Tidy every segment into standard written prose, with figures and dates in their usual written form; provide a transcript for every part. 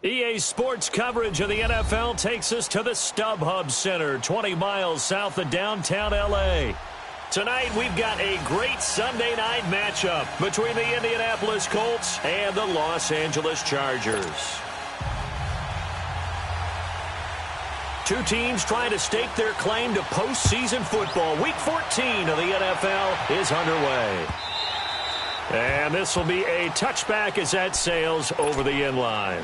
EA Sports coverage of the NFL takes us to the StubHub Center, 20 miles south of downtown L.A. Tonight, we've got a great Sunday night matchup between the Indianapolis Colts and the Los Angeles Chargers. Two teams trying to stake their claim to postseason football. Week 14 of the NFL is underway. And this will be a touchback as that sails over the end line.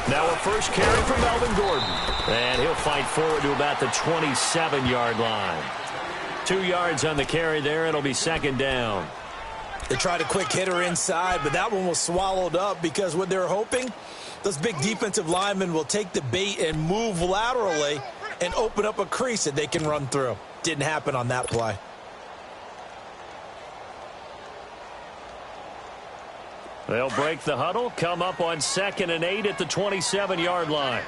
Now a first carry from Melvin Gordon. And he'll fight forward to about the 27-yard line. 2 yards on the carry there. It'll be second down. They tried a quick hitter inside, but that one was swallowed up because what they're hoping, those big defensive linemen will take the bait and move laterally and open up a crease that they can run through. Didn't happen on that play. They'll break the huddle, come up on 2nd and 8 at the 27-yard line.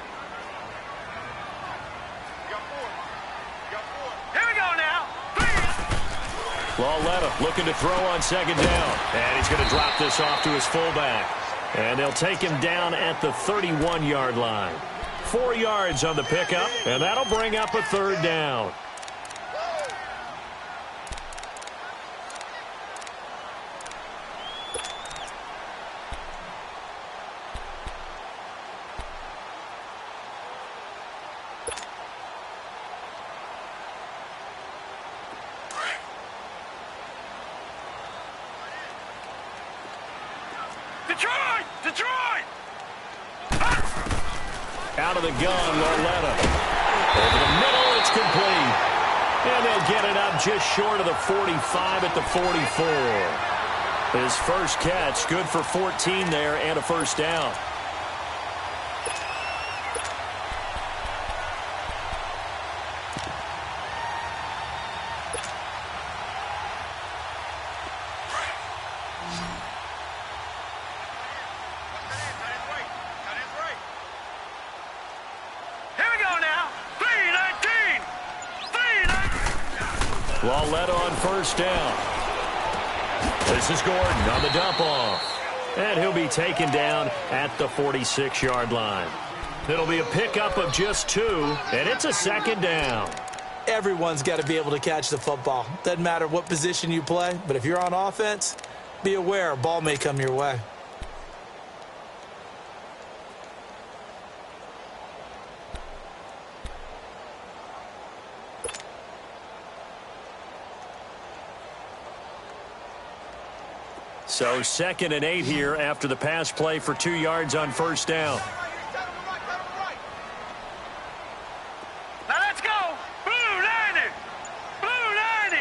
Here we go now. Lauletta looking to throw on 2nd down. And he's going to drop this off to his fullback. And they'll take him down at the 31-yard line. 4 yards on the pickup, and that'll bring up a 3rd down. Detroit! Out of the gun, Lauletta. Over the middle, it's complete. And they'll get it up just short of the 45 at the 44. His first catch, good for 14 there and a first down. Lauletta on first down. This is Gordon on the dump off. And he'll be taken down at the 46-yard line. It'll be a pickup of just 2, and it's a 2nd down. Everyone's got to be able to catch the football. Doesn't matter what position you play, but if you're on offense, be aware a ball may come your way. So 2nd and 8 here after the pass play for 2 yards on first down. Now let's go. Blue 90. Blue 90.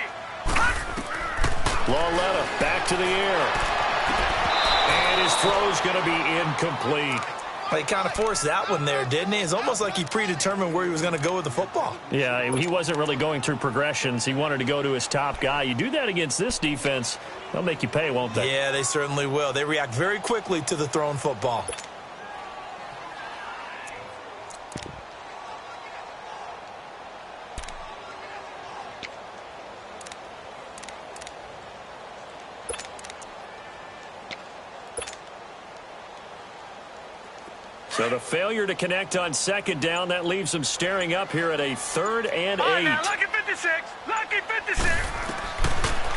Lauletta back to the air. And his throw's going to be incomplete. He kind of forced that one there, didn't he? It's almost like he predetermined where he was going to go with the football. Yeah, he wasn't really going through progressions. He wanted to go to his top guy. You do that against this defense, they'll make you pay, won't they? Yeah, they certainly will. They react very quickly to the thrown football. So the failure to connect on 2nd down, that leaves them staring up here at a 3rd and 8. Now, lucky 56. Lucky 56.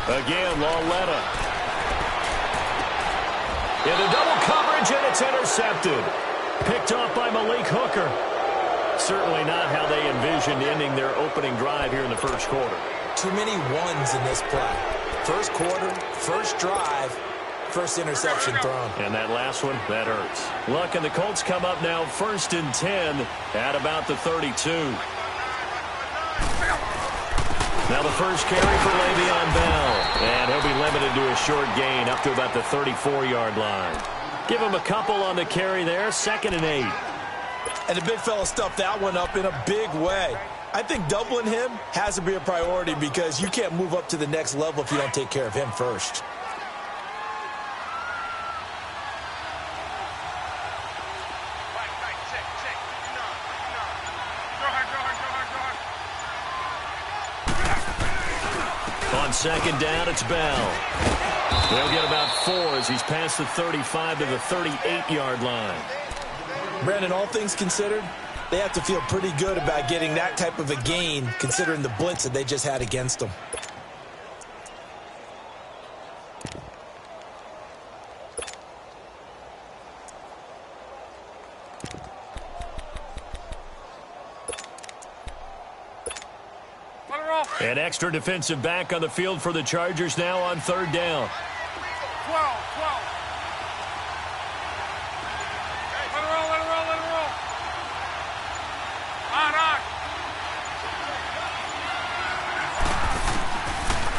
Again, Lauletta. Into double coverage, and it's intercepted. Picked off by Malik Hooker. Certainly not how they envisioned ending their opening drive here in the first quarter. Too many ones in this play. First quarter, first drive, first interception thrown. And that last one, that hurts. Look, and the Colts come up now 1st and 10 at about the 32. Now the first carry for Le'Veon Bell. And he'll be limited to a short gain up to about the 34-yard line. Give him a couple on the carry there, 2nd and 8. And the big fella stuffed that one up in a big way. I think doubling him has to be a priority because you can't move up to the next level if you don't take care of him first. second down, it's Bell. They'll get about 4 as he's past the 35 to the 38-yard line. Brandon, all things considered, they have to feel pretty good about getting that type of a gain considering the blitz that they just had against them. An extra defensive back on the field for the Chargers now on third down. 12. Let it roll. On.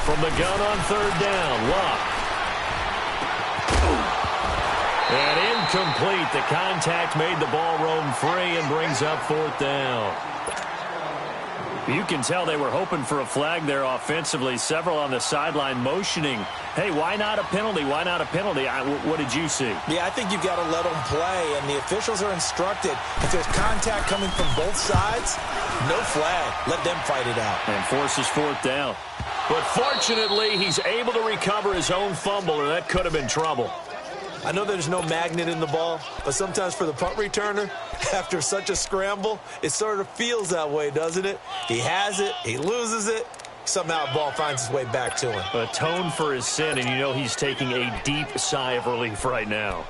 From the gun on third down, Luck. And incomplete. The contact made the ball roam free and brings up fourth down. You can tell they were hoping for a flag there offensively. Several on the sideline motioning, hey, why not a penalty? Why not a penalty? What did you see? Yeah, I think you've got to let them play, and the officials are instructed. If there's contact coming from both sides, no flag. Let them fight it out. And forces fourth down. But fortunately, he's able to recover his own fumble, or that could have been trouble. I know there's no magnet in the ball, but sometimes for the punt returner, after such a scramble, it sort of feels that way, doesn't it? He has it, he loses it, somehow the ball finds its way back to him. Atone for his sin, and you know he's taking a deep sigh of relief right now.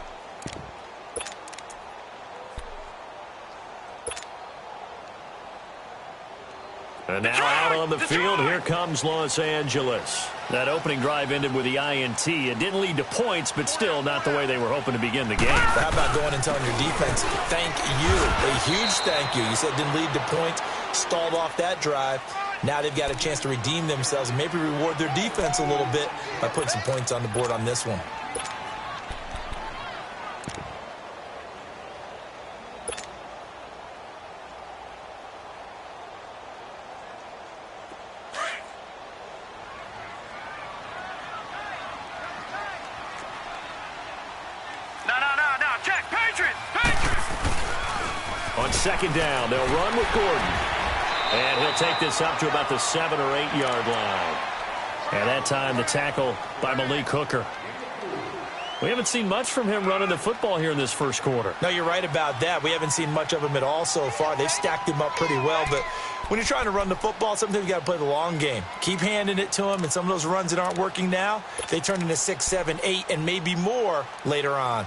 And now out on the field, here comes Los Angeles. That opening drive ended with the INT. It didn't lead to points, but still not the way they were hoping to begin the game. How about going and telling your defense, thank you, a huge thank you. You said it didn't lead to points, stalled off that drive. Now they've got a chance to redeem themselves and maybe reward their defense a little bit by putting some points on the board on this one. On second down, they'll run with Gordon. And he'll take this up to about the 7 or 8 yard line. And that time the tackle by Malik Hooker. We haven't seen much from him running the football here in this first quarter. No, you're right about that. We haven't seen much of him at all so far. They've stacked him up pretty well, but when you're trying to run the football, sometimes you got to play the long game. Keep handing it to him, and some of those runs that aren't working now, they turn into 6, 7, 8, and maybe more later on.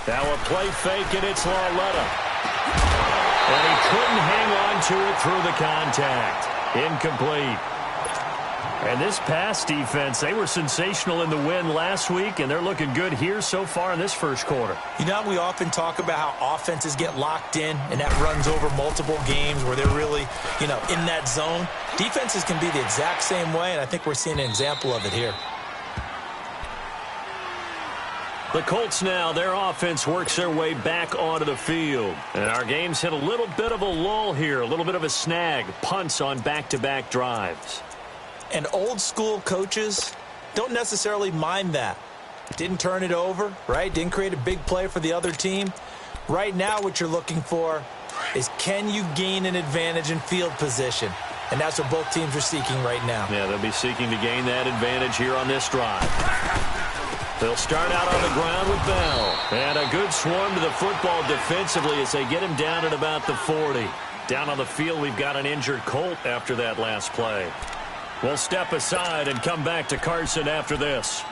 Now a play fake, and it's Lauletta. And he couldn't hang on to it through the contact. Incomplete. And this pass defense, they were sensational in the win last week, and they're looking good here so far in this first quarter. You know, we often talk about how offenses get locked in, and that runs over multiple games where they're really, in that zone. Defenses can be the exact same way, and I think we're seeing an example of it here. The Colts now, their offense works their way back onto the field. And our game's hit a little bit of a lull here, a little bit of a snag. Punts on back-to-back drives. And old school coaches don't necessarily mind that. Didn't turn it over, right? Didn't create a big play for the other team. Right now what you're looking for is, can you gain an advantage in field position? And that's what both teams are seeking right now. Yeah, they'll be seeking to gain that advantage here on this drive. They'll start out on the ground with Bell. And a good swarm to the football defensively as they get him down at about the 40. Down on the field, we've got an injured Colt after that last play. We'll step aside and come back to Carson after this.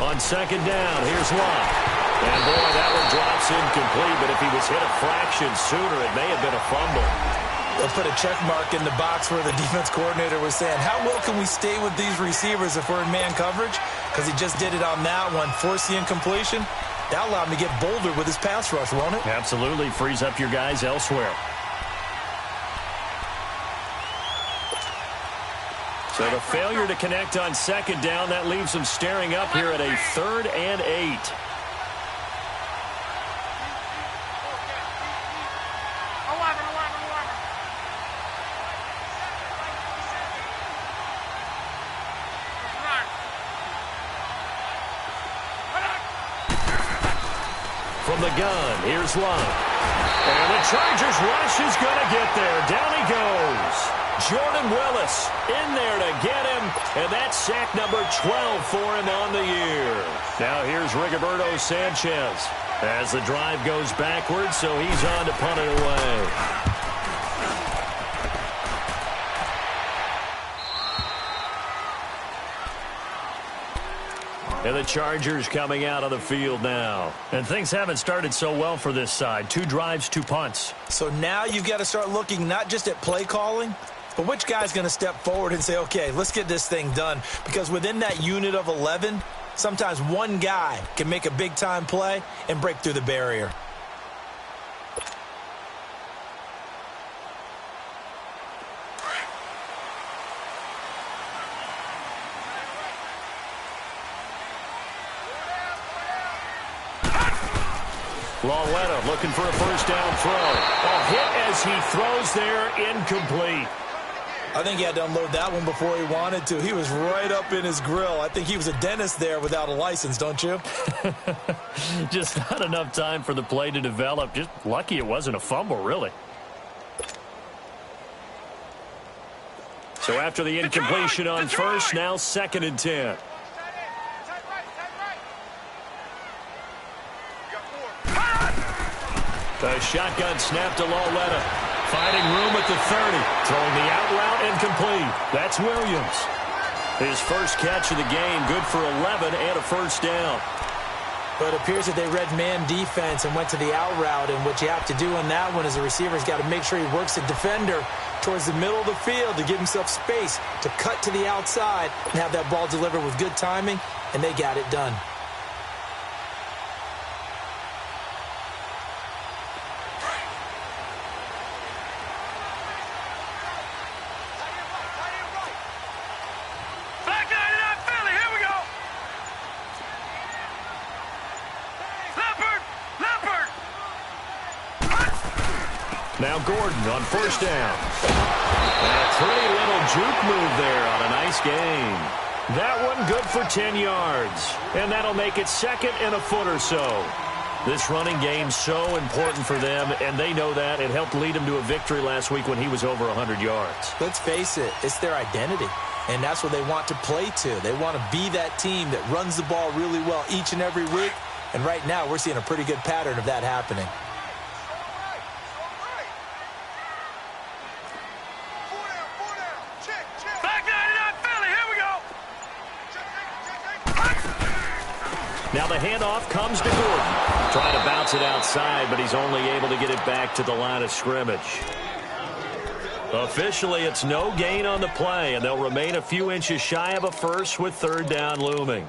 On second down, here's Luck. And boy, that one drops incomplete, but if he was hit a fraction sooner, it may have been a fumble. They'll put a check mark in the box where the defense coordinator was saying, how well can we stay with these receivers if we're in man coverage? Because he just did it on that one, forced the incompletion. That allowed him to get bolder with his pass rush, won't it? Absolutely, frees up your guys elsewhere. So the failure to connect on second down, that leaves them staring up here at a 3rd and 8. From the gun, here's Love. And the Chargers rush is going to get there. Down he goes. Jordan Willis in there to get him. And that's sack number 12 for him on the year. Now here's Rigoberto Sanchez as the drive goes backwards, so he's on to punt it away. And the Chargers coming out of the field now. And things haven't started so well for this side. 2 drives, 2 punts. So now you've got to start looking not just at play calling, but which guy's going to step forward and say, okay, let's get this thing done. Because within that unit of 11, sometimes one guy can make a big-time play and break through the barrier. Lawletta looking for a first down throw. A hit as he throws there, incomplete. I think he had to unload that one before he wanted to. He was right up in his grill. I think he was a dentist there without a license, don't you? Just not enough time for the play to develop. Just lucky it wasn't a fumble, really. So after the incompletion on first, now 2nd and 10. The shotgun snap to Lawletta. Finding room at the 30. Throwing the out route incomplete. That's Williams. His first catch of the game. Good for 11 and a first down. But it appears that they read man defense and went to the out route. And what you have to do on that one is the receiver's got to make sure he works the defender towards the middle of the field to give himself space to cut to the outside and have that ball delivered with good timing. And they got it done. Now Gordon on first down. And a pretty little juke move there on a nice gain. That one good for 10 yards. And that'll make it 2nd and a foot or so. This running game's so important for them, and they know that. It helped lead them to a victory last week when he was over 100 yards. Let's face it, it's their identity. And that's what they want to play to. They want to be that team that runs the ball really well each and every week. And right now, we're seeing a pretty good pattern of that happening. Now the handoff comes to Gordon. Trying to bounce it outside, but he's only able to get it back to the line of scrimmage. Officially, it's no gain on the play, and they'll remain a few inches shy of a first with 3rd down looming.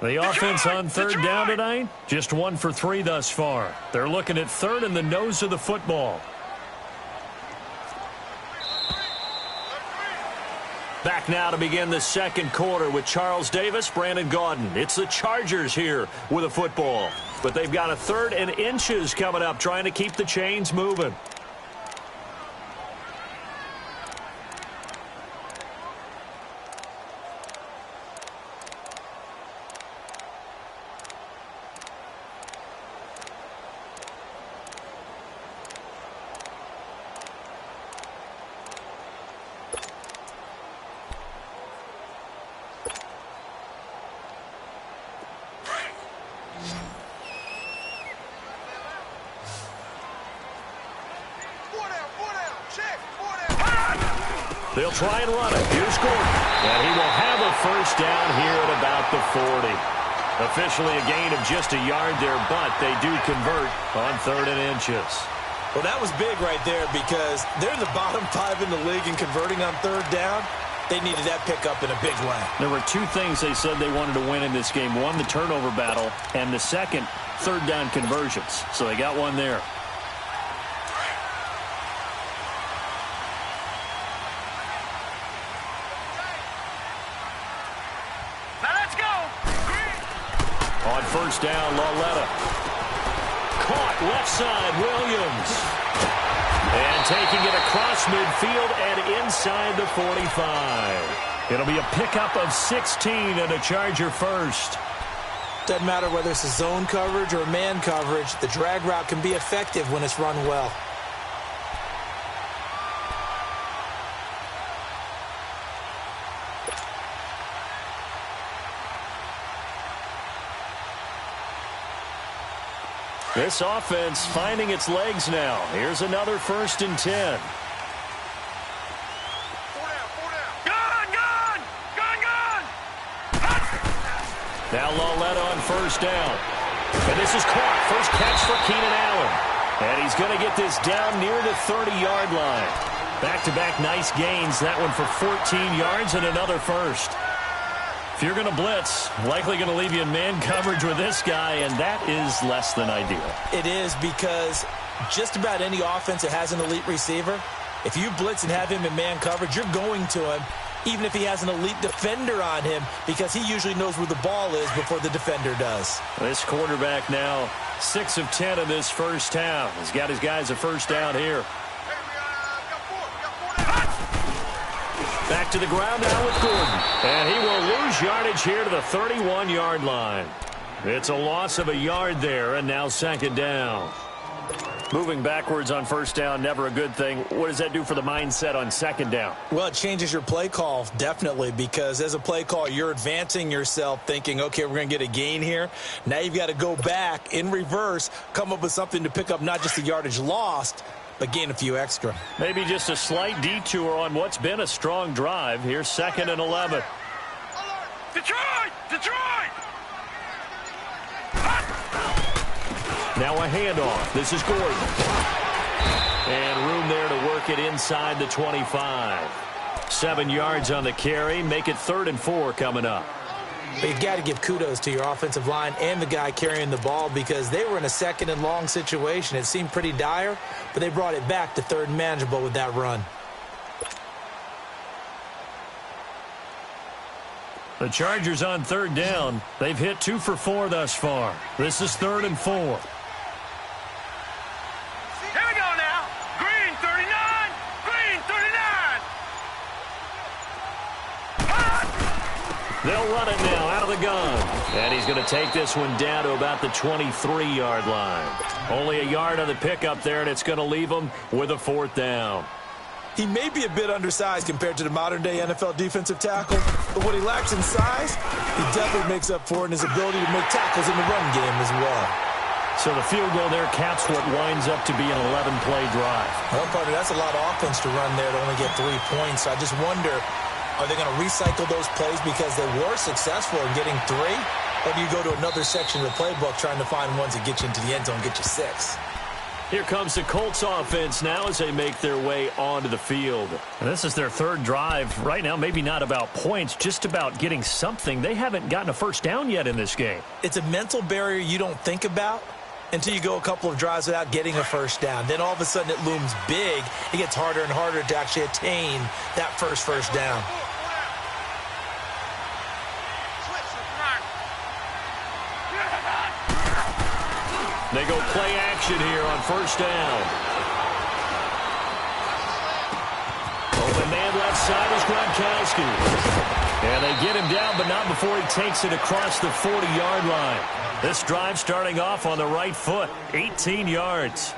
The offense on 3rd down tonight, just 1 for 3 thus far. They're looking at 3rd and the nose of the football. Back now to begin the 2nd quarter with Charles Davis, Brandon Gaudin. It's the Chargers here with a football. But they've got a 3rd and inches coming up, trying to keep the chains moving. They'll try and run it. Here's Gordon. And he will have a first down here at about the 40. Officially a gain of just a yard there, but they do convert on 3rd and inches. Well, that was big right there because they're in the bottom 5 in the league in converting on third down. They needed that pickup in a big way. There were two things they said they wanted to win in this game. One, the turnover battle, and the second, third down conversions. So they got one there. Now let's go. On first down, Lauletta. Caught left side, Williams. And taking it across midfield and inside the 45. It'll be a pickup of 16 and a Charger first. Doesn't matter whether it's a zone coverage or man coverage, the drag route can be effective when it's run well. This offense finding its legs now. Here's another 1st and 10. Now Lauletta on first down. And this is caught. First catch for Keenan Allen. And he's going to get this down near the 30-yard line. Back-to-back nice gains. That one for 14 yards and another first. If you're going to blitz, likely going to leave you in man coverage with this guy, and that is less than ideal. It is because just about any offense that has an elite receiver, if you blitz and have him in man coverage, you're going to him, even if he has an elite defender on him, because he usually knows where the ball is before the defender does. This quarterback now 6 of 10 in this first half. He's got his guys a first down here. Back to the ground now with Gordon. And he will lose yardage here to the 31-yard line. It's a loss of a yard there, and now 2nd down. Moving backwards on first down, never a good thing. What does that do for the mindset on 2nd down? Well, it changes your play call, definitely, because as a play call, you're advancing yourself thinking, okay, we're going to get a gain here. Now you've got to go back in reverse, come up with something to pick up not just the yardage lost, but gain a few extra. Maybe just a slight detour on what's been a strong drive. Here's 2nd and 11. Detroit! Detroit! Now a handoff. This is Gordon. And room there to work it inside the 25. 7 yards on the carry. Make it 3rd and 4 coming up. But you've got to give kudos to your offensive line and the guy carrying the ball because they were in a 2nd and long situation. It seemed pretty dire, but they brought it back to 3rd and manageable with that run. The Chargers on 3rd down. They've hit 2 for 4 thus far. This is 3rd and 4. Here we go now. Green 39. Green 39. They'll run it now out of the gun. And he's going to take this one down to about the 23-yard line. Only a yard on the pickup there, and it's going to leave him with a 4th down. He may be a bit undersized compared to the modern-day NFL defensive tackle, but what he lacks in size, he definitely makes up for in his ability to make tackles in the run game as well. So the field goal there caps what winds up to be an 11-play drive. Well, partner, that's a lot of offense to run there to only get 3 points. I just wonder, are they going to recycle those plays because they were successful in getting 3? Or do you go to another section of the playbook trying to find ones that get you into the end zone, get you 6? Here comes the Colts offense now as they make their way onto the field. And this is their 3rd drive. Right now, maybe not about points, just about getting something. They haven't gotten a first down yet in this game. It's a mental barrier you don't think about until you go a couple of drives without getting a first down. Then all of a sudden it looms big. It gets harder and harder to actually attain that first down. They go play action here on first down. Open man left side is Gronkowski. And they get him down, but not before he takes it across the 40-yard line. This drive starting off on the right foot, 18 yards.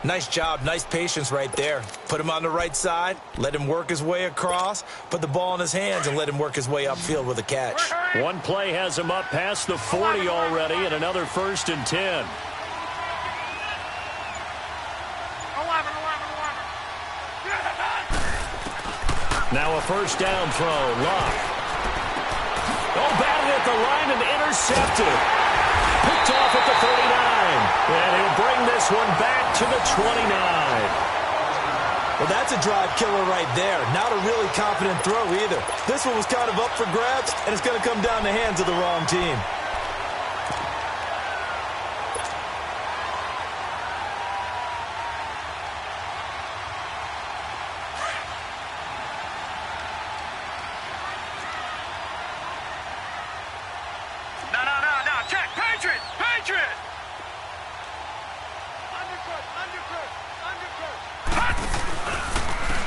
Nice job, nice patience right there. Put him on the right side, let him work his way across, put the ball in his hands, and let him work his way upfield with a catch. One play has him up past the 40 already, and another 1st and 10. 11. Now a first down throw, Locke. Oh, batted at the line and intercepted. Picked off at the 39. And he'll bring this one back to the 29. Well, that's a drive killer right there. Not a really confident throw either. This one was kind of up for grabs, and it's going to come down the hands of the wrong team. No. Check. Patriot. Undercut.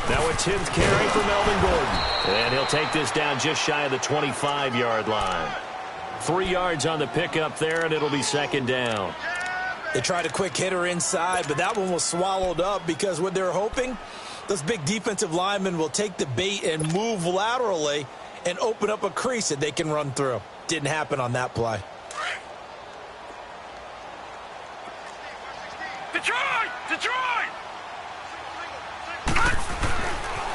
Now a 10th carry for Melvin Gordon. And he'll take this down just shy of the 25-yard line. 3 yards on the pickup there, and it'll be second down. They tried a quick hitter inside, but that one was swallowed up because what they're hoping, those big defensive linemen will take the bait and move laterally and open up a crease that they can run through. Didn't happen on that play. Detroit!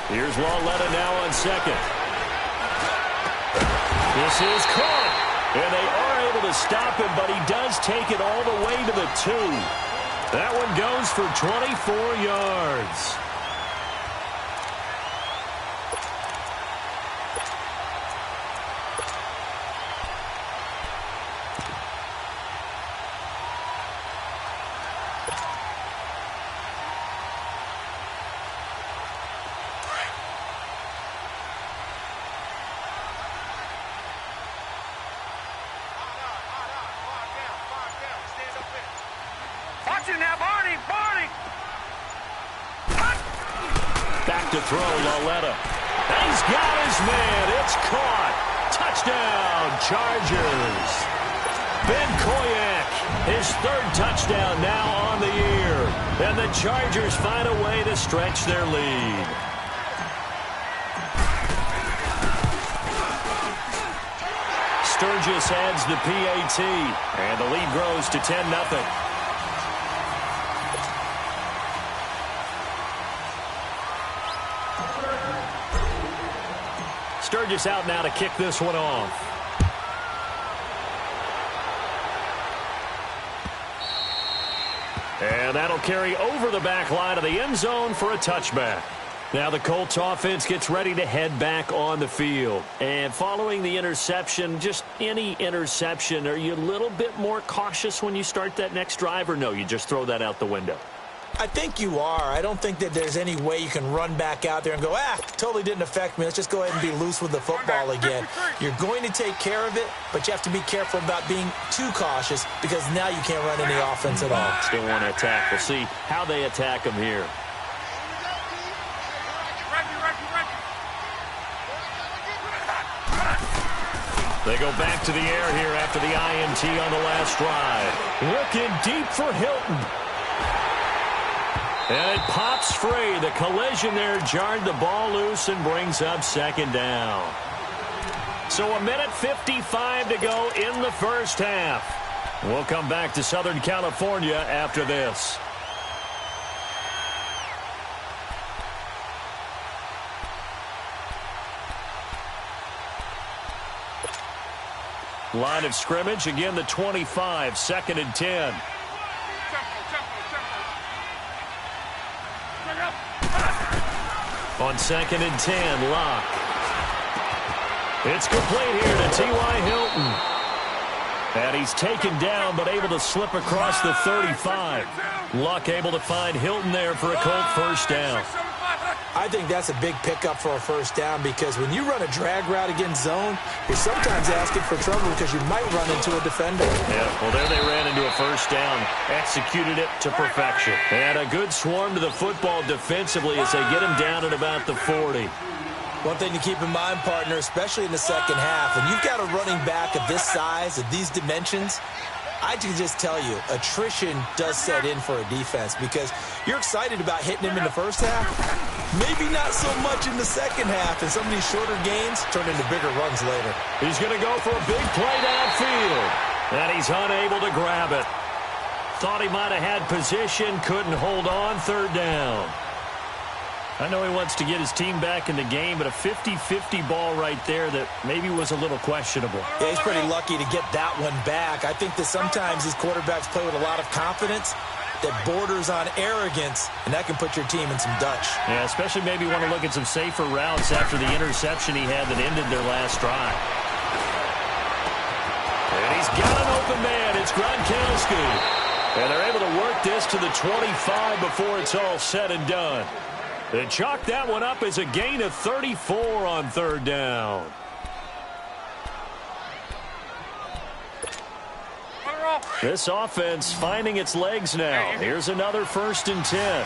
Here's Lauletta now on second. This is caught. And they are able to stop him, but he does take it all the way to the 2. That one goes for 24 yards. Now, Barney! Back to throw, Lauletta. And he's got his man. It's caught. Touchdown, Chargers. Ben Koyak, his 3rd touchdown now on the year. And the Chargers find a way to stretch their lead. Sturgis adds the PAT. And the lead grows to 10-0. Sturgis out now to kick this one off. And that'll carry over the back line of the end zone for a touchback. Now the Colts offense gets ready to head back on the field. And following the interception, just any interception, are you a little bit more cautious when you start that next drive, or no, you just throw that out the window? I think you are. I don't think that there's any way you can run back out there and go, totally didn't affect me. Let's just go ahead and be loose with the football again. You're going to take care of it, but you have to be careful about being too cautious because now you can't run any offense at all. Still want to attack. We'll see how they attack them here. They go back to the air here after the INT on the last drive. Looking deep for Hilton. And it pops free. The collision there jarred the ball loose and brings up second down. So 1:55 to go in the first half. We'll come back to Southern California after this. Line of scrimmage, again the 25, 2nd and 10. On 2nd and 10, Locke. It's complete here to T.Y. Hilton. And he's taken down, but able to slip across the 35. Luck able to find Hilton there for a Colt first down. I think that's a big pickup for a first down because when you run a drag route against zone, you're sometimes asking for trouble because you might run into a defender. Yeah, well, there they ran into a first down, executed it to perfection. And a good swarm to the football defensively as they get him down at about the 40. One thing to keep in mind, partner, especially in the second half, when you've got a running back of this size, of these dimensions, I can just tell you, attrition does set in for a defense because you're excited about hitting him in the first half. Maybe not so much in the second half, and some of these shorter gains turn into bigger runs later. He's going to go for a big play downfield, and he's unable to grab it. Thought he might have had position, couldn't hold on, 3rd down. I know he wants to get his team back in the game, but a 50-50 ball right there that maybe was a little questionable. Yeah, he's pretty lucky to get that one back. I think that sometimes these quarterbacks play with a lot of confidence that borders on arrogance, and that can put your team in some Dutch. Yeah, especially maybe want to look at some safer routes after the interception he had that ended their last drive. And he's got an open man. It's Gronkowski. And they're able to work this to the 25 before it's all said and done. They chalk that one up as a gain of 34 on third down. This offense finding its legs now. Here's another 1st and 10.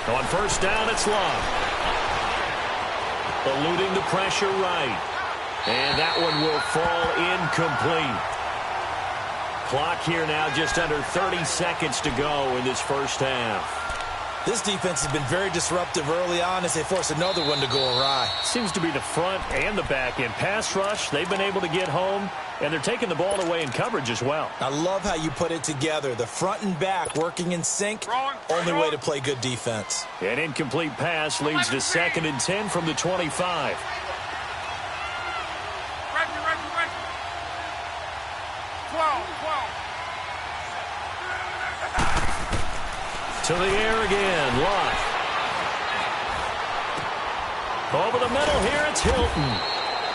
On 1st down, it's Love. Eluding the pressure right. And that one will fall incomplete. Clock here now just under 30 seconds to go in this first half. This defense has been very disruptive early on as they force another one to go awry. Seems to be the front and the back end. Pass rush, they've been able to get home, and they're taking the ball away in coverage as well. I love how you put it together. The front and back working in sync, only way to play good defense. An incomplete pass leads to 2nd and 10 from the 25. To the air again, Love. Over the middle here, it's Hilton.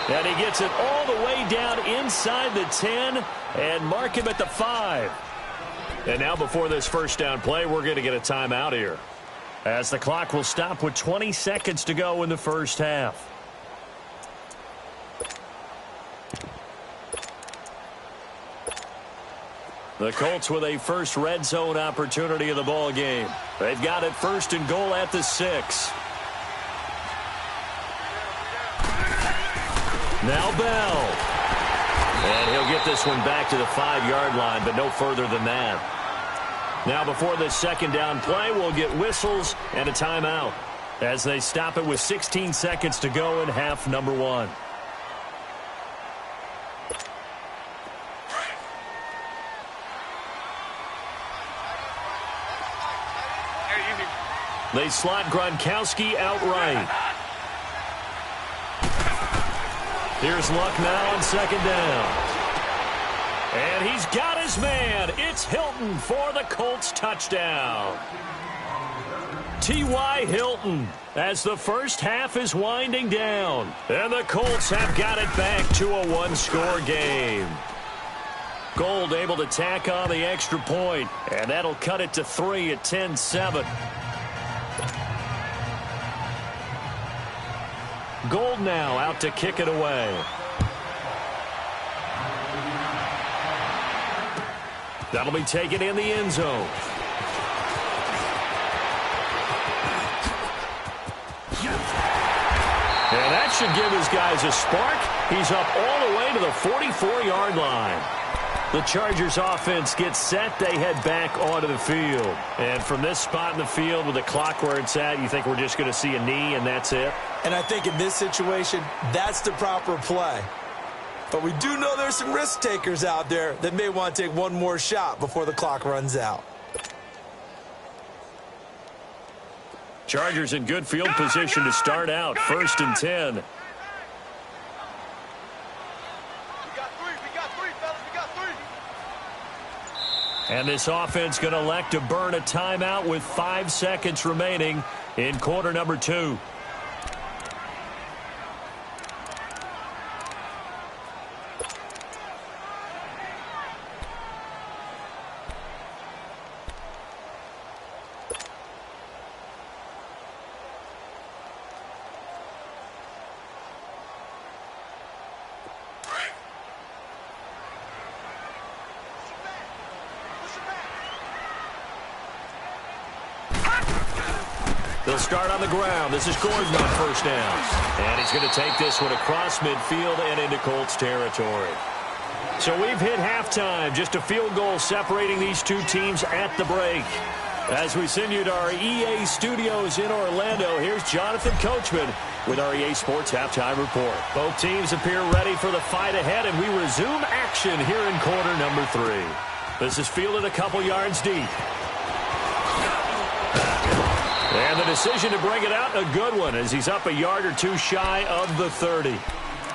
And he gets it all the way down inside the 10 and mark him at the 5. And now before this first down play, we're going to get a timeout here, as the clock will stop with 20 seconds to go in the first half. The Colts with a first red zone opportunity of the ball game. They've got it 1st and goal at the 6. Now Bell. And he'll get this one back to the 5-yard line, but no further than that. Now before this second down play, we'll get whistles and a timeout as they stop it with 16 seconds to go in half number 1. They slot Gronkowski outright. Here's Luck now on 2nd down. And he's got his man. It's Hilton for the Colts touchdown. T.Y. Hilton as the first half is winding down. And the Colts have got it back to a 1-score game. Gold able to tack on the extra point, and that'll cut it to 3 at 10-7. Gold now out to kick it away. That'll be taken in the end zone. And that should give his guys a spark. He's up all the way to the 44-yard line. The Chargers offense gets set. They head back onto the field. And from this spot in the field with the clock where it's at, you think we're just going to see a knee and that's it? And I think in this situation, that's the proper play. But we do know there's some risk takers out there that may want to take one more shot before the clock runs out. Chargers in good field position to start out. 1st and 10. And this offense going to elect to burn a timeout with 5 seconds remaining in quarter number 2. They'll start on the ground. This is Gordon on 1st down. And he's going to take this one across midfield and into Colts territory. So we've hit halftime. Just a field goal separating these two teams at the break. As we send you to our EA studios in Orlando, here's Jonathan Coachman with our EA Sports Halftime Report. Both teams appear ready for the fight ahead, and we resume action here in quarter number 3. This is fielded a couple yards deep. And the decision to bring it out, a good one, as he's up a yard or two shy of the 30.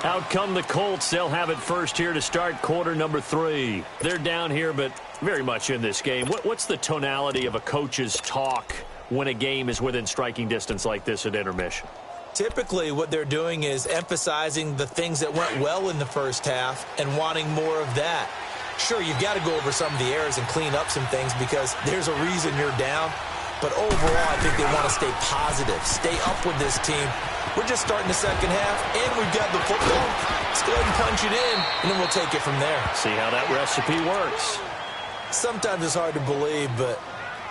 Out come the Colts. They'll have it first here to start quarter number 3. They're down here, but very much in this game. What's the tonality of a coach's talk when a game is within striking distance like this at intermission? Typically, what they're doing is emphasizing the things that went well in the first half and wanting more of that. Sure, you've got to go over some of the errors and clean up some things because there's a reason you're down. But overall, I think they want to stay positive, stay up with this team. We're just starting the second half, and we've got the football. Let's go ahead and punch it in, and then we'll take it from there. See how that recipe works. Sometimes it's hard to believe, but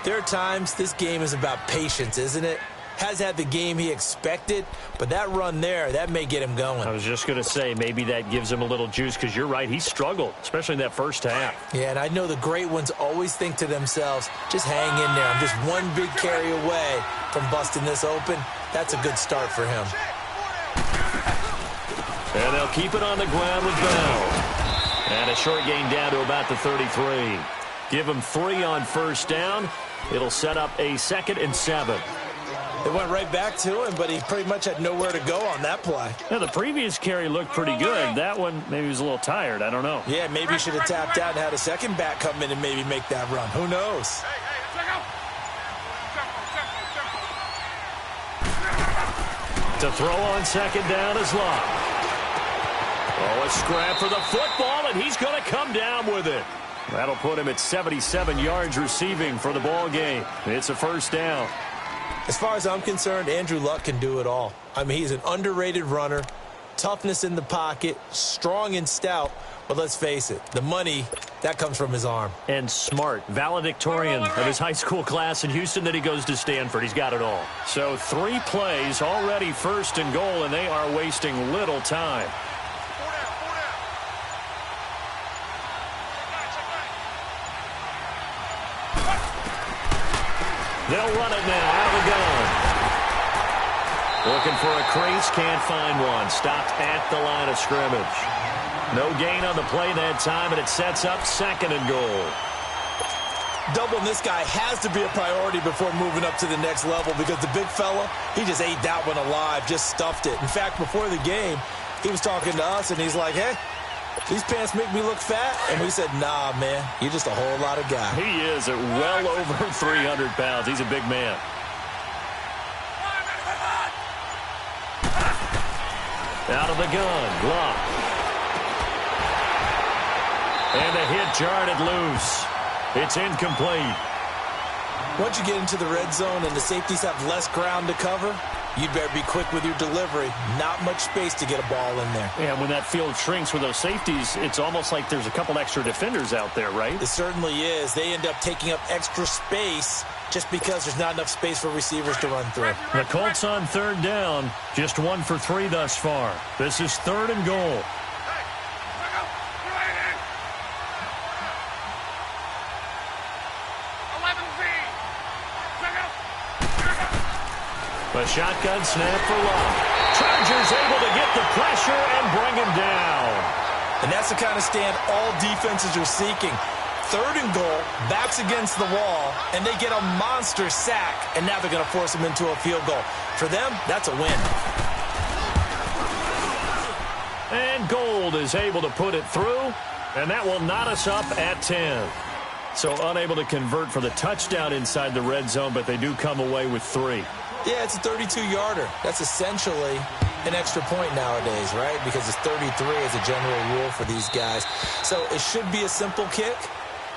there are times this game is about patience, isn't it? Has had the game he expected, but that run there, that may get him going. I was just going to say, maybe that gives him a little juice, because you're right, he struggled, especially in that first half. Yeah, and I know the great ones always think to themselves, just hang in there. I'm just one big carry away from busting this open. That's a good start for him. And they'll keep it on the ground with Bell. And a short gain down to about the 33. Give him 3 on first down. It'll set up a 2nd and 7. They went right back to him, but he pretty much had nowhere to go on that play. Yeah, the previous carry looked pretty good. That one, maybe he was a little tired. I don't know. Yeah, maybe he should have tapped out and had a second back come in and maybe make that run. Who knows? To throw on second down is Locke. Oh, a scrap for the football, and he's going to come down with it. That'll put him at 77 yards receiving for the ball game. It's a first down. As far as I'm concerned, Andrew Luck can do it all. I mean, he's an underrated runner, toughness in the pocket, strong and stout, but let's face it, the money, that comes from his arm. And smart, valedictorian of his high school class in Houston that he goes to Stanford. He's got it all. So 3 plays, already 1st and goal, and they are wasting little time. They'll run it now out of the gun. Looking for a crease, can't find one. Stopped at the line of scrimmage. No gain on the play that time, and it sets up 2nd and goal. Doubling this guy has to be a priority before moving up to the next level because the big fella, he just ate that one alive, just stuffed it. In fact, before the game, he was talking to us, and he's like, hey, these pants make me look fat? And we said, nah, man, you're just a whole lot of guy. He is at well over 300 pounds. He's a big man. Out of the gun, Locke. And the hit jarred it loose. It's incomplete. Once you get into the red zone and the safeties have less ground to cover, you'd better be quick with your delivery. Not much space to get a ball in there. Yeah, when that field shrinks with those safeties, it's almost like there's a couple extra defenders out there, right? It certainly is. They end up taking up extra space just because there's not enough space for receivers to run through. The Colts on 3rd down, just 1 for 3 thus far. This is 3rd and goal. A shotgun snap for Locke. Chargers able to get the pressure and bring him down. And that's the kind of stand all defenses are seeking. 3rd and goal, backs against the wall, and they get a monster sack, and now they're going to force him into a field goal. For them, that's a win. And Gold is able to put it through, and that will knot us up at 10. So unable to convert for the touchdown inside the red zone, but they do come away with 3. Yeah, it's a 32-yarder. That's essentially an extra point nowadays, right? Because it's 33 as a general rule for these guys. So it should be a simple kick.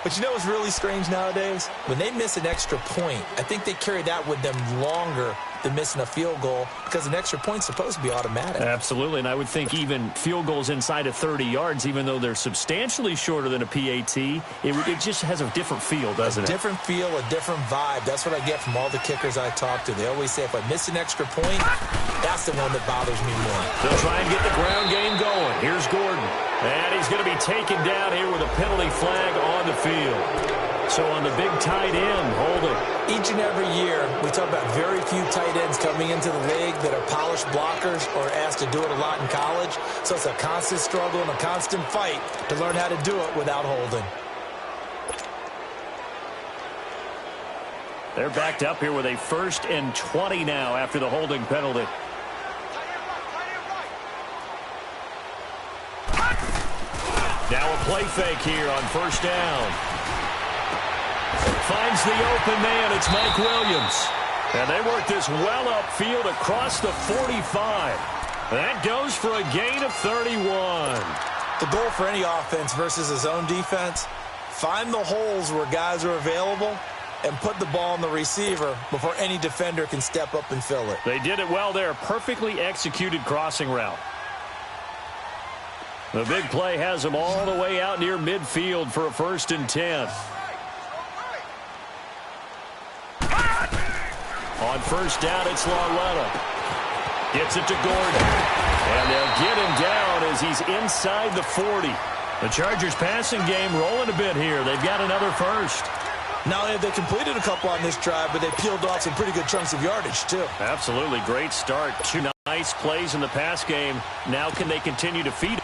But you know what's really strange nowadays? When they miss an extra point, I think they carry that with them longer than missing a field goal because an extra point's supposed to be automatic. Absolutely, and I would think even field goals inside of 30 yards, even though they're substantially shorter than a PAT, it just has a different feel, doesn't it? A different feel, a different vibe. That's what I get from all the kickers I talk to. They always say if I miss an extra point, that's the one that bothers me more. They'll try and get the ground game going. Here's Gordon. And he's he's going to be taken down here with a penalty flag on the field. So on the big tight end, holding. Each and every year, we talk about very few tight ends coming into the league that are polished blockers or asked to do it a lot in college. So it's a constant struggle and a constant fight to learn how to do it without holding. They're backed up here with a 1st and 20 now after the holding penalty. Now a play fake here on 1st down. Finds the open man. It's Mike Williams. And they work this well upfield across the 45. That goes for a gain of 31. The goal for any offense versus his own defense, find the holes where guys are available and put the ball on the receiver before any defender can step up and fill it. They did it well there. Perfectly executed crossing route. The big play has them all the way out near midfield for a 1st and 10. On 1st down, it's Lauletta. Gets it to Gordon. And they'll get him down as he's inside the 40. The Chargers passing game rolling a bit here. They've got another 1st. Not only have they completed a couple on this drive, but they peeled off some pretty good chunks of yardage, too. Absolutely. Great start. 2 nice plays in the pass game. Now can they continue to feed it?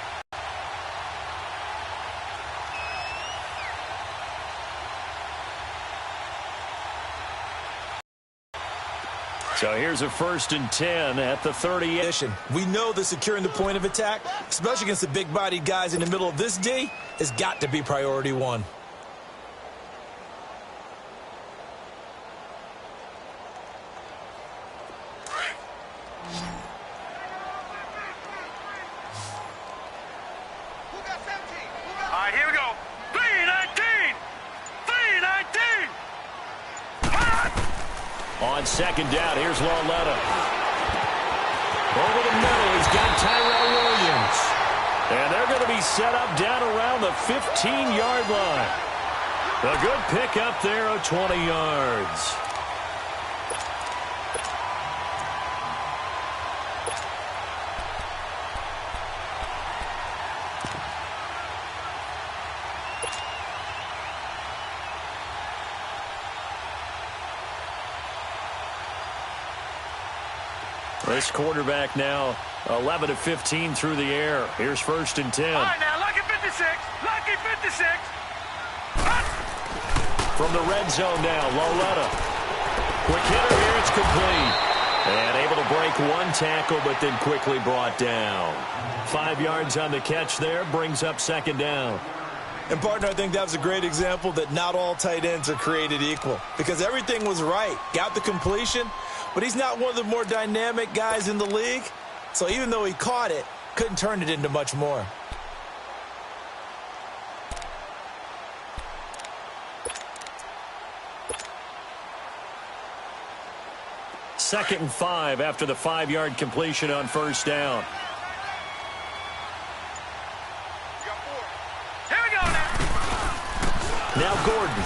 So here's a 1st and 10 at the 38. We know that securing the point of attack, especially against the big-bodied guys in the middle of this D, has got to be priority 1. All right, here we go. 3-19. 3-19. On 2nd down, here's Lauletta. Over the middle, he's got Tyrell Williams. And they're going to be set up down around the 15-yard line. A good pickup there of 20 yards. This quarterback now 11 of 15 through the air. Here's 1st and 10. All right, now, lucky 56. Lucky 56. From the red zone now, Lauletta. Quick hitter here, it's complete. And able to break 1 tackle, but then quickly brought down. 5 yards on the catch there, brings up 2nd down. And, partner, I think that was a great example that not all tight ends are created equal. Because everything was right. Got the completion, but he's not one of the more dynamic guys in the league. So even though he caught it, couldn't turn it into much more. Second and 5 after the 5-yard completion on 1st down. Here we go now. Now Gordon.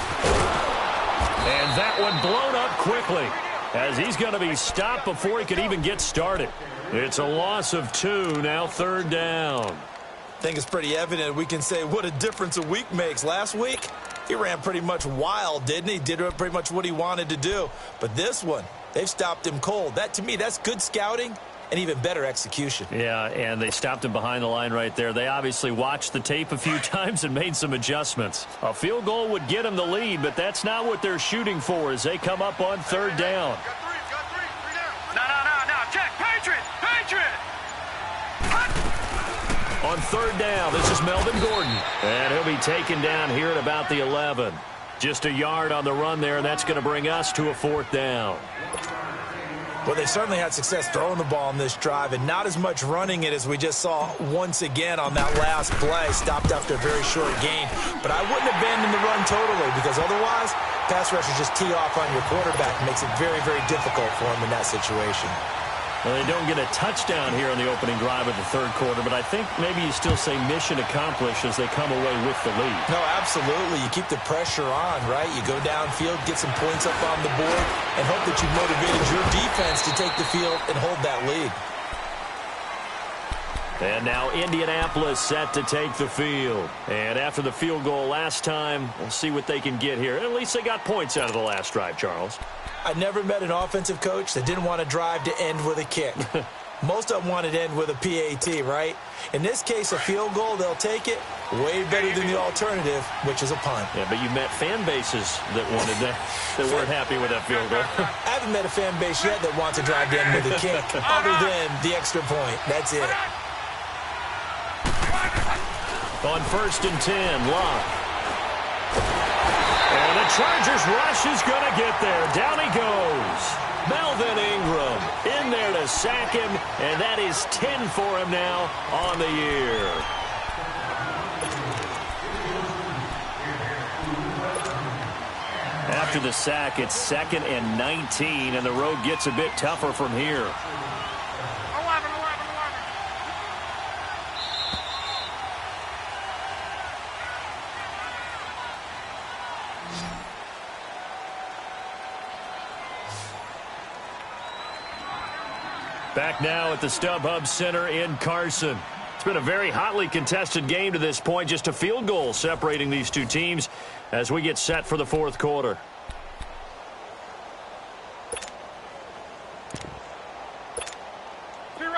And that one blown up quickly as he's going to be stopped before he could even get started. It's a loss of 2, now 3rd down. I think it's pretty evident we can say what a difference a week makes. Last week, he ran pretty much wild, didn't he? Did pretty much what he wanted to do. But this one, they've stopped him cold. That, to me, that's good scouting and even better execution. Yeah, and they stopped him behind the line right there. They obviously watched the tape a few times and made some adjustments. A field goal would get them the lead, but that's not what they're shooting for as they come up on 3rd down. No. Check. Patriot. On 3rd down, this is Melvin Gordon. And he'll be taken down here at about the 11. Just a yard on the run there, and that's going to bring us to a 4th down. Well, they certainly had success throwing the ball on this drive and not as much running it as we just saw once again on that last play. Stopped after a very short gain. But I wouldn't abandon the run totally because otherwise, pass rushers just tee off on your quarterback. It makes it very, very difficult for him in that situation. Well, they don't get a touchdown here on the opening drive of the 3rd quarter, but I think maybe you still say mission accomplished as they come away with the lead. No, absolutely. You keep the pressure on, right? You go downfield, get some points up on the board, and hope that you've motivated your defense to take the field and hold that lead. And now Indianapolis set to take the field. And after the field goal last time, we'll see what they can get here. At least they got points out of the last drive, Charles. I never met an offensive coach that didn't want to drive to end with a kick. Most of them wanted to end with a PAT, right? In this case, a field goal, they'll take it. Way better than the alternative, which is a punt. Yeah, but you met fan bases that wanted that weren't happy with that field goal. I haven't met a fan base yet that wants to drive to end with a kick, other than the extra point. That's it. On 1st and 10, Locke. And the Chargers rush is going to get there. Down he goes. Melvin Ingram in there to sack him, and that is 10 for him now on the year. After the sack, it's 2nd and 19, and the road gets a bit tougher from here. Back now at the StubHub Center in Carson. It's been a very hotly contested game to this point. Just a field goal separating these two teams as we get set for the 4th quarter.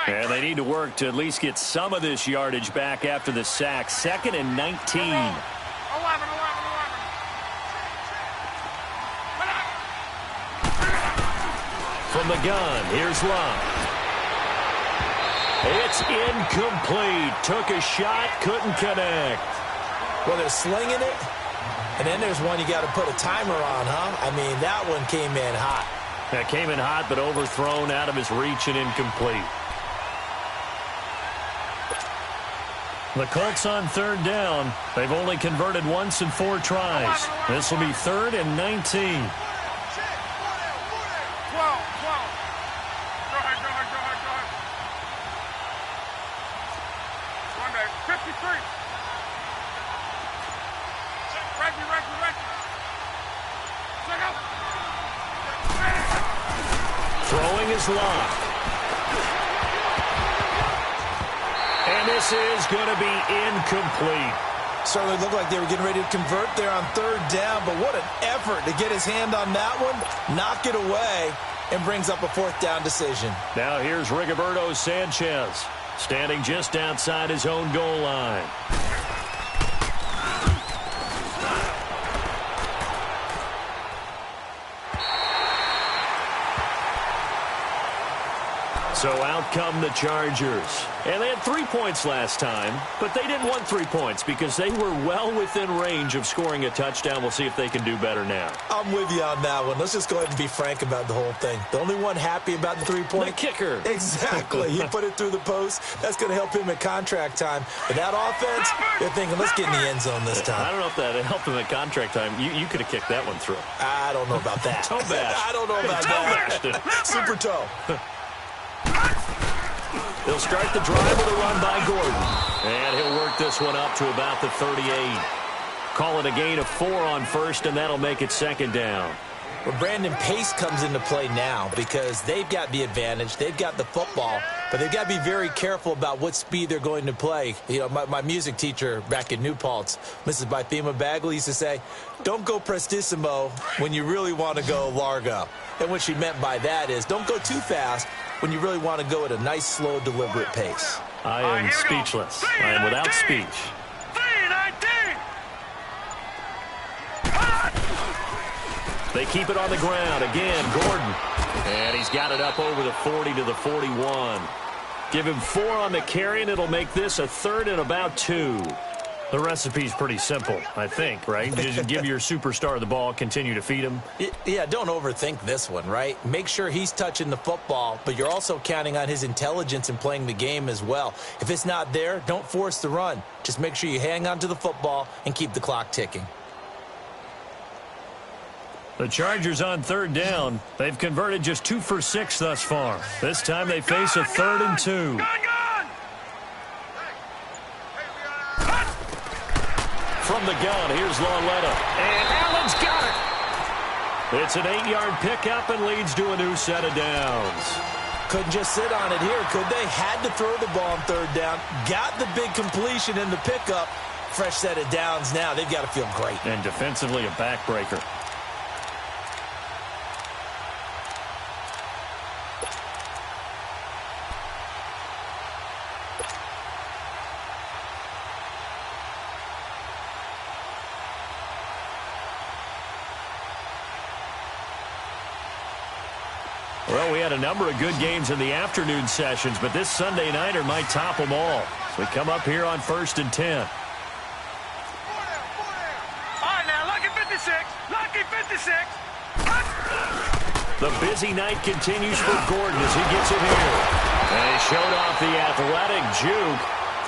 And they need to work to at least get some of this yardage back after the sack. 2nd and 19. From the gun, here's Love. It's incomplete. Took a shot, couldn't connect. Well, they're slinging it, and then there's one you got to put a timer on, huh? I mean, that one came in hot. That came in hot, but overthrown, out of his reach, and incomplete. The Colts on 3rd down. They've only converted once in 4 tries. This will be 3rd and 19. Throwing is Locke. And this is going to be incomplete. Certainly looked like they were getting ready to convert there on 3rd down, but what an effort to get his hand on that one, knock it away, and brings up a 4th down decision. Now here's Rigoberto Sanchez, standing just outside his own goal line. So out come the Chargers. And they had 3 points last time, but they didn't want 3 points because they were well within range of scoring a touchdown. We'll see if they can do better now. I'm with you on that one. Let's just go ahead and be frank about the whole thing. The only one happy about the 3-point? The kicker. Exactly. He put it through the post. That's going to help him at contract time. But that offense, they're thinking, let's get in the end zone this time. I don't know if that helped him at contract time. You could have kicked that one through. I don't know about that. Toe bash. I don't know about that. Super toe. They'll start the drive with a run by Gordon. And he'll work this one up to about the 38. Call it a gain of 4 on 1st, and that'll make it 2nd down. Well, Brandon, pace comes into play now because they've got the advantage. They've got the football, but they've got to be very careful about what speed they're going to play. You know, my music teacher back in New Paltz, Mrs. Bythema Bagley, used to say, don't go prestissimo when you really want to go largo. And what she meant by that is don't go too fast when you really want to go at a nice, slow, deliberate pace. I am speechless. I am without speech. 3-19. They keep it on the ground. Again, Gordon. And he's got it up over the 40 to the 41. Give him 4 on the carry, and it'll make this a 3rd and about 2. The recipe's pretty simple, I think, right? You just give your superstar the ball, continue to feed him. Yeah, don't overthink this one, right? Make sure he's touching the football, but you're also counting on his intelligence in playing the game as well. If it's not there, don't force the run. Just make sure you hang on to the football and keep the clock ticking. The Chargers on 3rd down. They've converted just 2 for 6 thus far. This time they face a 3rd and 2. From the gun, here's Lauletta. And Allen's got it. It's an 8-yard pickup and leads to a new set of downs. Couldn't just sit on it here, could they? Had to throw the ball on third down. Got the big completion in the pickup. Fresh set of downs now. They've got to feel great. And defensively, a backbreaker. Well, we had a number of good games in the afternoon sessions, but this Sunday nighter might top them all. So we come up here on 1st and 10. All right, now, lucky 56. Lucky 56. The busy night continues for Gordon as he gets it here. And he showed off the athletic juke.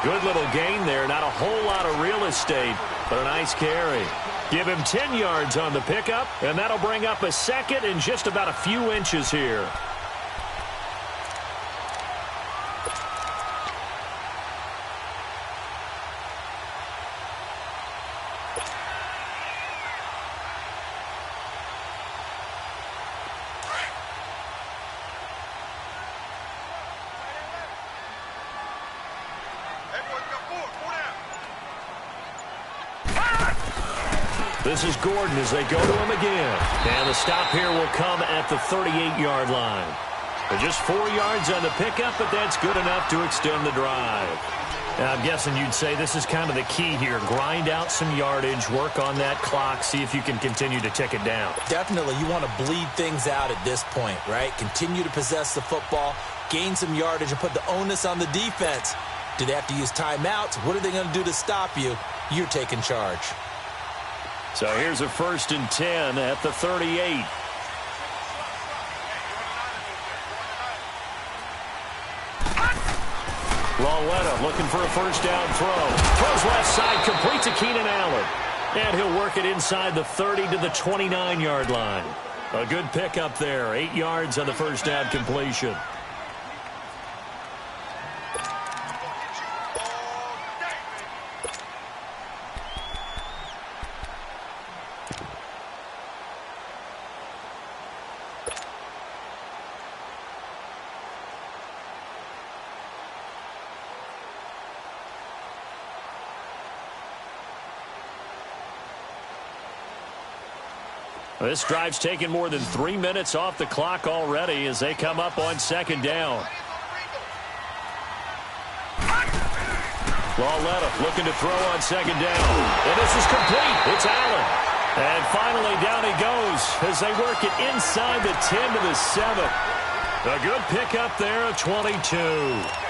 Good little gain there. Not a whole lot of real estate, but a nice carry. Give him 10 yards on the pickup, and that'll bring up a second and just about a few inches here. This is Gordon as they go to him again. And the stop here will come at the 38-yard line. But just 4 yards on the pickup, but that's good enough to extend the drive. And I'm guessing you'd say this is kind of the key here. Grind out some yardage, work on that clock, see if you can continue to tick it down. Definitely. You want to bleed things out at this point, right? Continue to possess the football, gain some yardage, and put the onus on the defense. Do they have to use timeouts? What are they going to do to stop you? You're taking charge. So here's a 1st and 10 at the 38. Lawletta looking for a first down throw. Throws left side, completes to Keenan Allen. And he'll work it inside the 30 to the 29-yard line. A good pickup there. 8 yards on the first down completion. This drive's taken more than 3 minutes off the clock already as they come up on 2nd down. Lawletta looking to throw on 2nd down. And this is complete. It's Allen. And finally down he goes as they work it inside the 10 to the 7. A good pickup there at 22.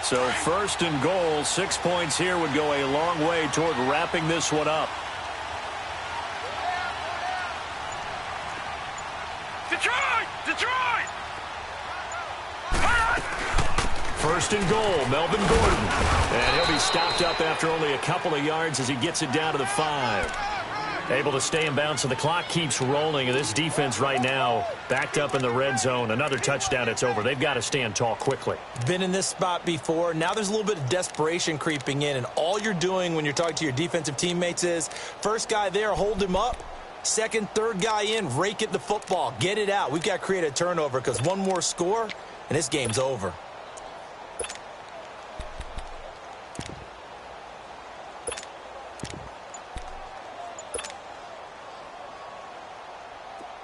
So 1st and goal, 6 points here would go a long way toward wrapping this one up. Detroit! Detroit! 1st and goal, Melvin Gordon. And he'll be stopped up after only a couple of yards as he gets it down to the 5. Able to stay in bounds, so the clock keeps rolling. And this defense right now backed up in the red zone. Another touchdown, it's over. They've got to stand tall quickly. Been in this spot before. Now there's a little bit of desperation creeping in. And all you're doing when you're talking to your defensive teammates is, first guy there, hold him up. Second, third guy in, rake at the football. Get it out. We've got to create a turnover because one more score, and this game's over.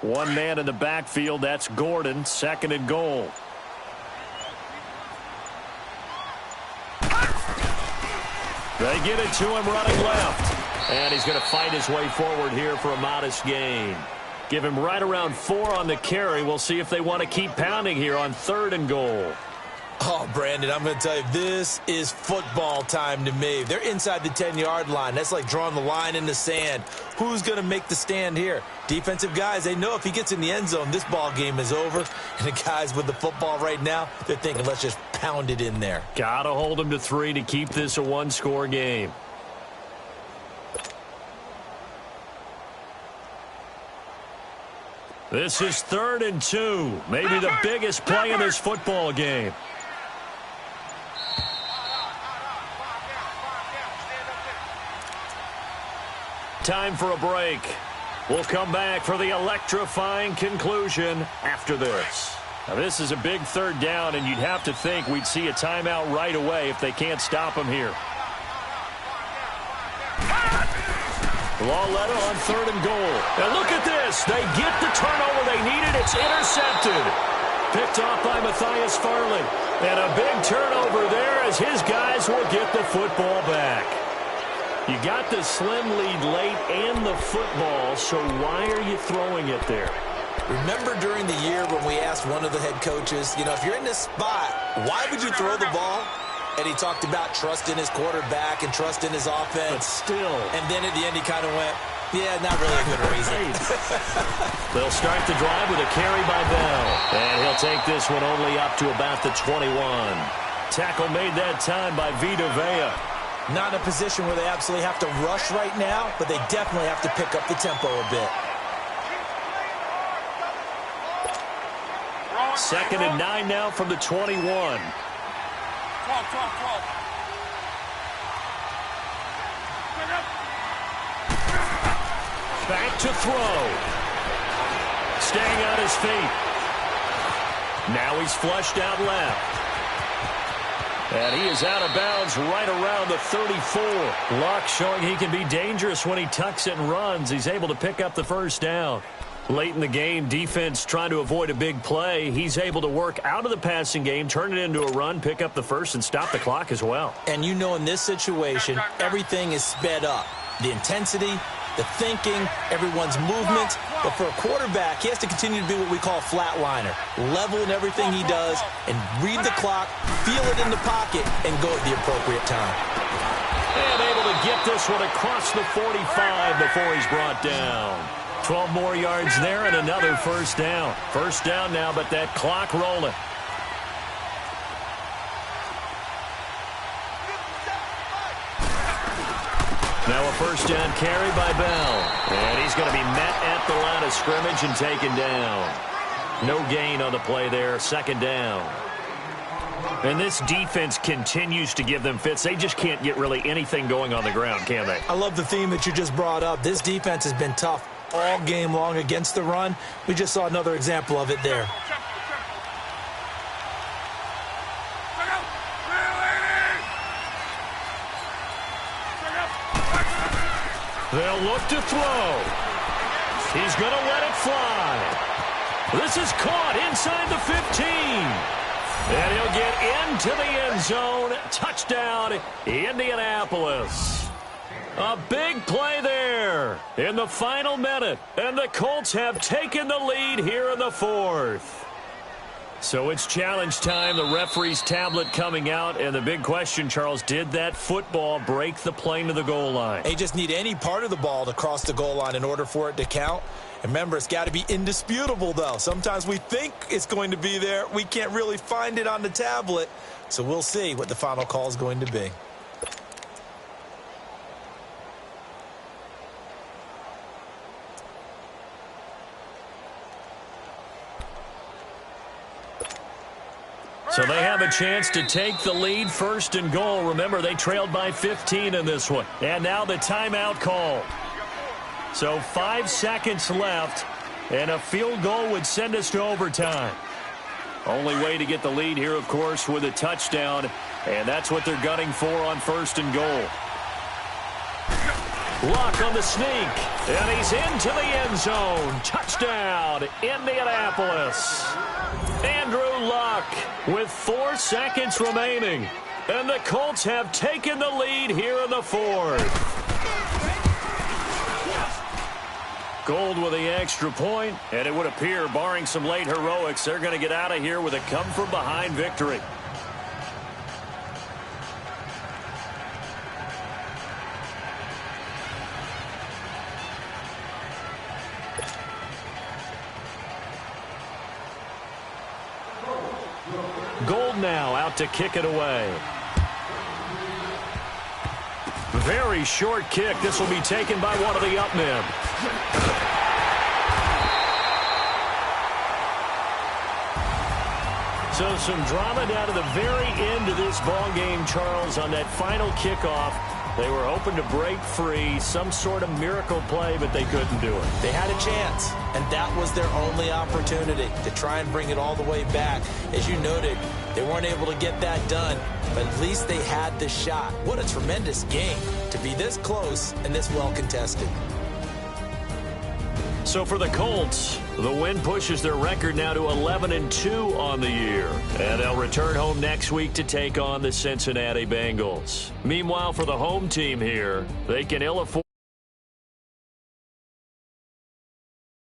One man in the backfield, that's Gordon, 2nd and goal. They get it to him running left. And he's going to fight his way forward here for a modest gain. Give him right around 4 on the carry. We'll see if they want to keep pounding here on 3rd and goal. Oh, Brandon, I'm going to tell you, this is football time to me. They're inside the 10-yard line. That's like drawing the line in the sand. Who's going to make the stand here? Defensive guys, they know if he gets in the end zone, this ball game is over. And the guys with the football right now, they're thinking, let's just pound it in there. Got to hold them to 3 to keep this a one-score game. This is 3rd and 2. Maybe the biggest play in this football game. Time for a break. We'll come back for the electrifying conclusion after this. Now, this is a big 3rd down, and you'd have to think we'd see a timeout right away if they can't stop him here. Lawletta on 3rd and goal. And look at this. They get the turnover they needed. It's intercepted. Picked off by Matthias Farley. And a big turnover there as his guys will get the football back. You got the slim lead late and the football, so why are you throwing it there? Remember during the year when we asked one of the head coaches, if you're in this spot, why would you throw the ball? And he talked about trust in his quarterback and trust in his offense. But still. And then at the end he kind of went, yeah, not really a good reason. They'll start the drive with a carry by Bell. And he'll take this one only up to about the 21. Tackle made that time by Vita Vea. Not in a position where they absolutely have to rush right now, but they definitely have to pick up the tempo a bit. 2nd and 9 now from the 21. 12. Back to throw. Staying on his feet. Now he's flushed out left. And he is out of bounds right around the 34. Luck showing he can be dangerous when he tucks it and runs. He's able to pick up the 1st down. Late in the game, defense trying to avoid a big play. He's able to work out of the passing game, turn it into a run, pick up the 1st, and stop the clock as well. And in this situation, everything is sped up. The intensity, the thinking, everyone's movement. But for a quarterback, he has to continue to be what we call a flatliner. Level in everything he does and read the clock, feel it in the pocket, and go at the appropriate time. And able to get this one across the 45 before he's brought down. 12 more yards there and another 1st down. 1st down now, but that clock rolling. Now a 1st down carry by Bell. And he's going to be met at the line of scrimmage and taken down. No gain on the play there. 2nd down. And this defense continues to give them fits. They just can't get really anything going on the ground, can they? I love the theme that you just brought up. This defense has been tough all game long against the run. We just saw another example of it there. They'll look to throw. He's going to let it fly. This is caught inside the 15. And he'll get into the end zone. Touchdown, Indianapolis. A big play there in the final minute. And the Colts have taken the lead here in the 4th. So it's challenge time. The referee's tablet coming out. And the big question, Charles, did that football break the plane to the goal line? They just need any part of the ball to cross the goal line in order for it to count. And remember, it's got to be indisputable, though. Sometimes we think it's going to be there. We can't really find it on the tablet. So we'll see what the final call is going to be. So they have a chance to take the lead, 1st and goal. Remember, they trailed by 15 in this one. And now the timeout call. So 5 seconds left, and a field goal would send us to overtime. Only way to get the lead here, of course, with a touchdown, and that's what they're gunning for on 1st and goal. Luck on the sneak, and he's into the end zone. Touchdown, Indianapolis. Andrew Luck with 4 seconds remaining, and the Colts have taken the lead here in the 4th. Gold with the extra point, and it would appear, barring some late heroics, they're going to get out of here with a come-from-behind victory. Gold now out to kick it away. Very short kick. This will be taken by one of the up men. So some drama down to the very end of this ball game, Charles, on that final kickoff. They were hoping to break free, some sort of miracle play, but they couldn't do it. They had a chance, and that was their only opportunity to try and bring it all the way back. As you noted, they weren't able to get that done, but at least they had the shot. What a tremendous game to be this close and this well contested. So for the Colts, the win pushes their record now to 11-2 on the year. And they'll return home next week to take on the Cincinnati Bengals. Meanwhile, for the home team here, they can ill afford